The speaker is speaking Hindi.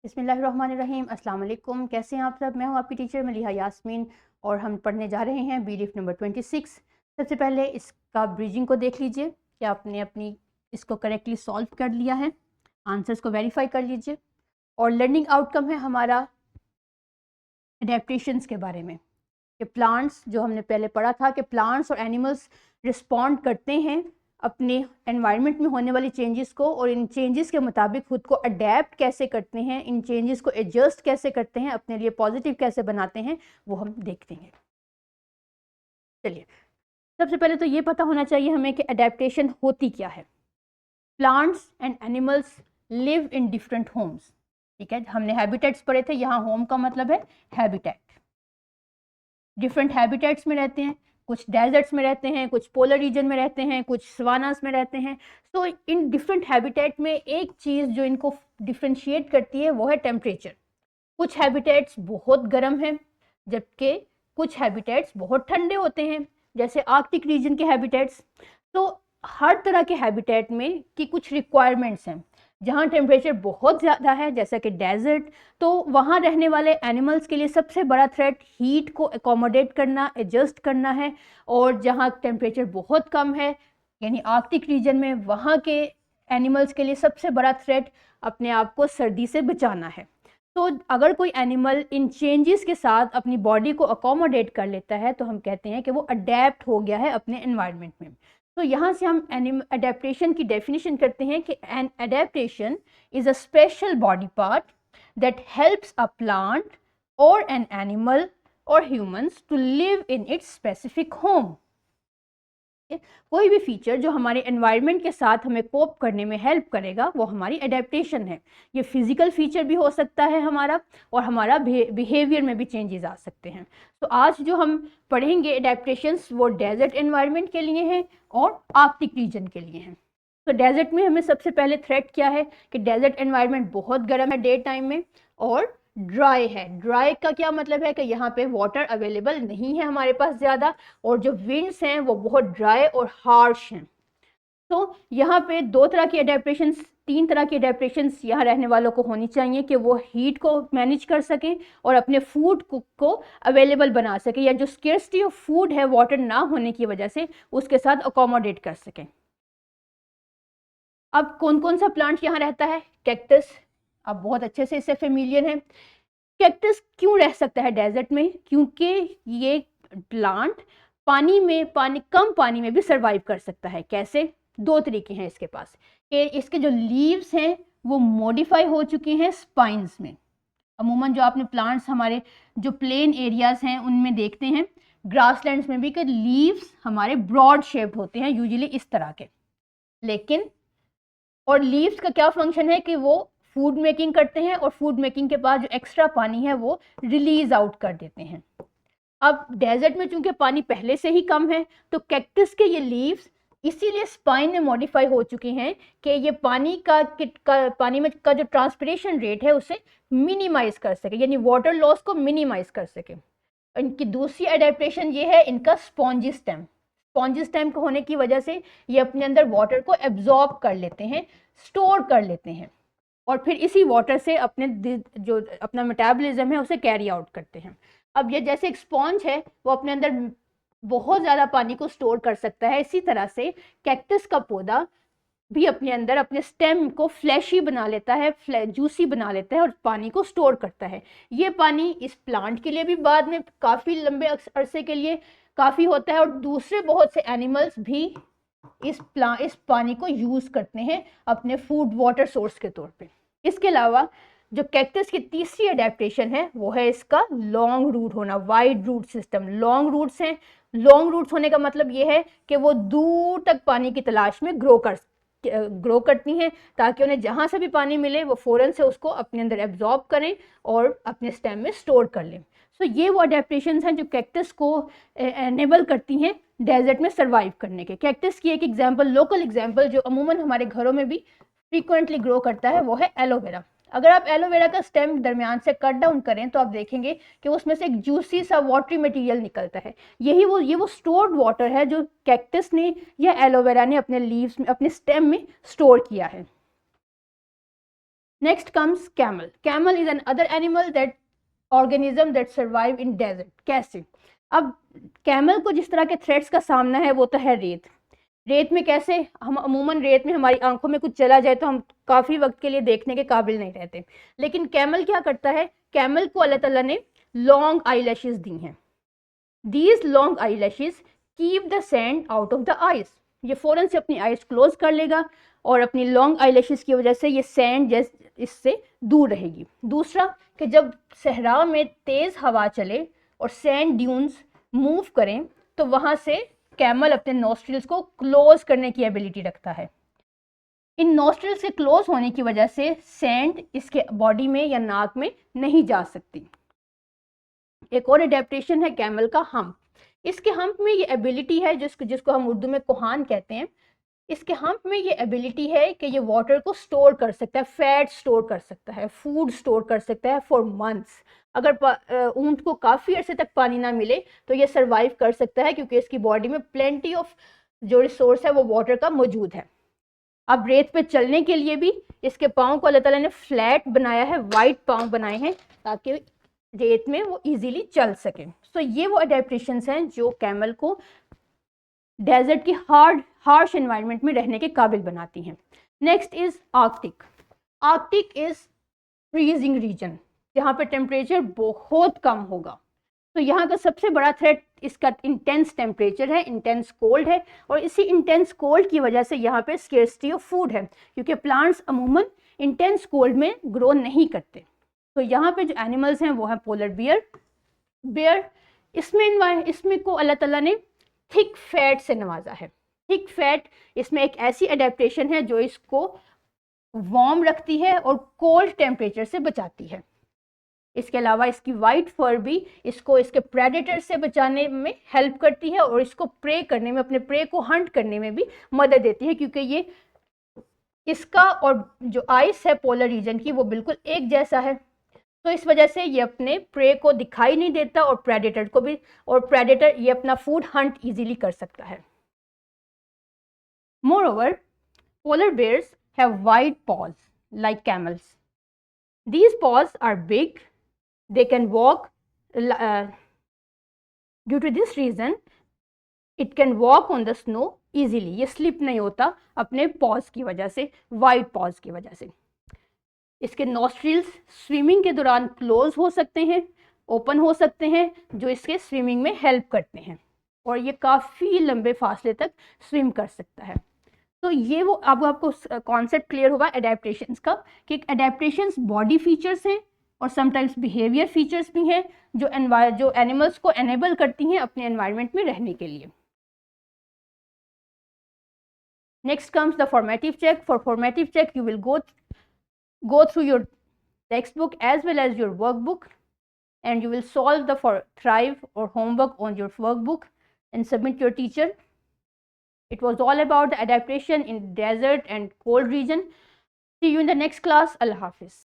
बिस्मिल्लाहिर्रहमानिर्रहीम। अस्सलाम वालेकुम। कैसे हैं आप सब? मैं हूं आपकी टीचर मलिहा यास्मीन और हम पढ़ने जा रहे हैं बीलीफ नंबर 26। सबसे पहले इसका ब्रीजिंग को देख लीजिए कि आपने अपनी इसको करेक्टली सॉल्व कर लिया है। आंसर्स को वेरीफाई कर लीजिए। और लर्निंग आउटकम है हमारा अडेप्टेशंस के बारे में कि प्लांट्स, जो हमने पहले पढ़ा था कि प्लांट्स और एनिमल्स रिस्पॉन्ड करते हैं अपने एनवायरनमेंट में होने वाली चेंजेस को, और इन चेंजेस के मुताबिक खुद को अडेप्ट कैसे करते हैं, इन चेंजेस को एडजस्ट कैसे करते हैं, अपने लिए पॉजिटिव कैसे बनाते हैं, वो हम देखते हैं। चलिए, सबसे पहले तो ये पता होना चाहिए हमें कि अडेप्टेशन होती क्या है। Plants and animals live in different homes. ठीक है, हमने हैबिटेट्स पढ़े थे। यहाँ होम का मतलब है हैबिटेट। डिफरेंट हैबिटेट्स में रहते हैं, कुछ डेजर्ट्स में रहते हैं, कुछ पोलर रीजन में रहते हैं, कुछ सवानास में रहते हैं। तो इन डिफरेंट हैबिटेट में एक चीज़ जो इनको डिफ्रेंशिएट करती है वो है टेम्परेचर। कुछ हैबिटेट्स बहुत गर्म हैं जबकि कुछ हैबिटेट्स बहुत ठंडे होते हैं, जैसे आर्कटिक रीजन के हैबिटेट्स। तो हर तरह के हैबिटेट में की कुछ रिक्वायरमेंट्स हैं। जहाँ टेम्परेचर बहुत ज़्यादा है जैसा कि डेजर्ट, तो वहाँ रहने वाले एनिमल्स के लिए सबसे बड़ा थ्रेट हीट को एकोमोडेट करना, एडजस्ट करना है। और जहाँ टेम्परेचर बहुत कम है यानी आर्कटिक रीजन में, वहाँ के एनिमल्स के लिए सबसे बड़ा थ्रेट अपने आप को सर्दी से बचाना है। तो अगर कोई एनिमल इन चेंजेस के साथ अपनी बॉडी को अकोमोडेट कर लेता है तो हम कहते हैं कि वो अडेप्ट हो गया है अपने एनवायरनमेंट में। तो यहाँ से हम अडेप्टेशन की डेफिनेशन करते हैं कि an adaptation is a special body part that helps a plant और एन एनिमल और humans to live in its specific home. कोई भी फीचर जो हमारे एनवायरनमेंट के साथ हमें कोप करने में हेल्प करेगा वो हमारी एडेप्टेशन है। ये फिजिकल फीचर भी हो सकता है हमारा, और हमारा बिहेवियर में भी चेंजेस आ सकते हैं। तो आज जो हम पढ़ेंगे एडेप्टेशंस वो डेजर्ट एनवायरनमेंट के लिए हैं और आर्कटिक रीजन के लिए हैं। तो डेजर्ट में हमें सबसे पहले थ्रेट क्या है कि डेजर्ट एनवायरनमेंट बहुत गर्म है डे टाइम में और ड्राई है। ड्राई का क्या मतलब है कि यहाँ पे वाटर अवेलेबल नहीं है हमारे पास ज़्यादा, और जो विंड्स हैं वो बहुत ड्राई और हार्श हैं। तो यहाँ पे दो तरह की अडेप्टेशंस, तीन तरह की अडेप्टेशंस यहाँ रहने वालों को होनी चाहिए कि वो हीट को मैनेज कर सकें और अपने फूड को अवेलेबल बना सकें, या जो स्केर्सिटी ऑफ फूड है वाटर ना होने की वजह से उसके साथ अकोमोडेट कर सकें। अब कौन कौन सा प्लांट यहाँ रहता है? कैक्टस, आप बहुत अच्छे से इससे फेमिलियर हैं। कैक्टस क्यों रह सकता है डेजर्ट में? क्योंकि ये प्लांट कम पानी में भी सरवाइव कर सकता है। कैसे? दो तरीके हैं इसके पास कि इसके जो लीव्स हैं वो मॉडिफाई हो चुके हैं स्पाइंस में। अमूमन जो आपने प्लांट्स हमारे जो प्लेन एरियाज हैं उनमें देखते हैं, ग्रासलैंड्स में भी, कि लीव्स हमारे ब्रॉड शेप्ड होते हैं यूजुअली इस तरह के। लेकिन और लीव्स का क्या फंक्शन है कि वो फूड मेकिंग करते हैं और फूड मेकिंग के बाद जो एक्स्ट्रा पानी है वो रिलीज आउट कर देते हैं। अब डेजर्ट में चूंकि पानी पहले से ही कम है तो कैक्टस के ये लीव्स इसीलिए स्पाइन में मॉडिफाई हो चुके हैं कि ये पानी में का जो ट्रांसपिरेशन रेट है उसे मिनिमाइज कर सके, यानी वाटर लॉस को मिनिमाइज कर सके। इनकी दूसरी अडेप्टेशन ये है इनका स्पॉन्जी स्टेम। स्पॉन्जी स्टेम को होने की वजह से ये अपने अंदर वाटर को एब्जॉर्ब कर लेते हैं, स्टोर कर लेते हैं, और फिर इसी वाटर से जो अपना मेटाबॉलिज्म है उसे कैरी आउट करते हैं। अब ये जैसे एक स्पॉन्ज है वो अपने अंदर बहुत ज़्यादा पानी को स्टोर कर सकता है, इसी तरह से कैक्टस का पौधा भी अपने अंदर अपने स्टेम को फ्लैशी बना लेता है, जूसी बना लेता है और पानी को स्टोर करता है। ये पानी इस प्लांट के लिए भी बाद में काफ़ी लंबे अरसे के लिए काफ़ी होता है, और दूसरे बहुत से एनिमल्स भी इस पानी को यूज़ करते हैं अपने फूड वाटर सोर्स के तौर पे। इसके अलावा जो कैक्टस की तीसरी अडेप्टेशन है वो है इसका लॉन्ग रूट होना, wide root system. Long roots हैं। लॉन्ग रूट्स होने का मतलब ये है कि वो दूर तक पानी की तलाश में ग्रो करती हैं ताकि उन्हें जहाँ से भी पानी मिले वो फ़ौरन से उसको अपने अंदर एब्जॉर्ब करें और अपने स्टेम में स्टोर कर लें। सो ये वो अडेप्टेशंस हैं जो कैक्टस को एनेबल करती हैं डेजर्ट में सर्वाइव करने के। कैक्टस की एक एग्जांपल, लोकल एग्जांपल जो अमूमन हमारे घरों में भी फ्रीक्वेंटली ग्रो करता है वो है एलोवेरा। अगर आप एलोवेरा का स्टेम दरमियान से कट डाउन करें तो आप देखेंगे कि उसमें से एक जूसी सा वाटरी मटेरियल निकलता है। ये वो स्टोर्ड वाटर है जो कैक्टस ने या एलोवेरा ने अपने लीव्स में, अपने स्टेम में स्टोर किया है। Next comes camel. Camel is another animal that organism that survive in desert. कैसे? अब कैमल को जिस तरह के थ्रेट्स का सामना है वो तो है रेत। रेत में कैसे, हम अमूमन रेत में हमारी आंखों में कुछ चला जाए तो हम काफ़ी वक्त के लिए देखने के काबिल नहीं रहते, लेकिन कैमल क्या करता है, कैमल को अल्लाह ताला ने लॉन्ग आई लैशेज दी हैं। These long eye lashes keep the sand out of the eyes. ये फ़ौरन से अपनी आइज क्लोज कर लेगा और अपनी लॉन्ग आई लैशेज की वजह से ये सैंड जैसे इससे दूर रहेगी। दूसरा कि जब सहरा में तेज़ हवा चले और सैंड ड्यून्स मूव करें तो वहाँ से कैमल अपने नॉस्ट्रिल्स को क्लोज करने की एबिलिटी रखता है। इन नॉस्ट्रिल्स के क्लोज होने की वजह से सैंड इसके बॉडी में या नाक में नहीं जा सकती। एक और एडेप्टेशन है कैमल का हम्प। इसके हम्प में ये एबिलिटी है जिसको हम उर्दू में कोहान कहते हैं। इसके हम्प में ये एबिलिटी है कि ये वाटर को स्टोर कर सकता है, फैट स्टोर कर सकता है, फूड स्टोर कर सकता है फॉर मंथ्स। अगर ऊंट को काफ़ी अरसे तक पानी ना मिले तो ये सरवाइव कर सकता है क्योंकि इसकी बॉडी में प्लेंटी ऑफ जो रिसोर्स है वो वाटर का मौजूद है। अब रेत पे चलने के लिए भी इसके पाँव को अल्लाह ताला ने फ्लैट बनाया है, वाइड पाँव बनाए हैं ताकि रेत में वो इजीली चल सके। सो ये वो अडेप्टेशंस हैं जो कैमल को डेजर्ट की हार्श एनवायरनमेंट में रहने के काबिल बनाती हैं। Next is Arctic. Arctic is freezing region जहाँ पे टेम्परेचर बहुत कम होगा। तो यहाँ का सबसे बड़ा थ्रेट इसका इंटेंस टेम्परेचर है, इंटेंस कोल्ड है, और इसी इंटेंस कोल्ड की वजह से यहाँ पे स्केर्सिटी ऑफ फूड है क्योंकि प्लांट्स अमूमन इंटेंस कोल्ड में ग्रो नहीं करते। तो यहाँ पे जो एनिमल्स हैं वो है पोलर बियर। इसमें को अल्लाह ताला ने थिक फैट से नवाजा है। थिक फैट इसमें एक ऐसी अडेप्टेशन है जो इसको वार्म रखती है और कोल्ड टेम्परेचर से बचाती है। इसके अलावा इसकी वाइट फर भी इसको इसके प्रेडेटर से बचाने में हेल्प करती है और इसको प्रे करने में, अपने प्रे को हंट करने में भी मदद देती है क्योंकि ये इसका और जो आइस है पोलर रीजन की वो बिल्कुल एक जैसा है। तो इस वजह से ये अपने प्रे को दिखाई नहीं देता और प्रेडेटर को भी, और प्रेडेटर ये अपना फूड हंट इजीली कर सकता है। Moreover polar bears have wide paws like camels. These paws are big. They can walk. Due to this reason, it can walk on the snow easily. ये स्लिप नहीं होता अपने पॉज की वजह से, वाइड पॉज की वजह से। इसके नॉस्ट्रिल्स स्विमिंग के दौरान क्लोज हो सकते हैं, ओपन हो सकते हैं, जो इसके स्विमिंग में हेल्प करते हैं, और ये काफ़ी लंबे फासले तक स्विम कर सकता है। तो ये वो अब आपको कॉन्सेप्ट क्लियर होगा एडेप्टेशंस का कि एडेप्टेशंस बॉडी फीचर्स हैं और समटाइम्स बिहेवियर फीचर्स भी हैं जो एनिमल्स को एनेबल करती हैं अपने एनवायरनमेंट में रहने के लिए। Next comes the formative check. For formative check you will go through your textbook as well as your workbook, and you will solve the Thrive or homework on your workbook and submit your teacher. It was all about the adaptation in desert and cold region. See you in the next class. Allah Hafiz.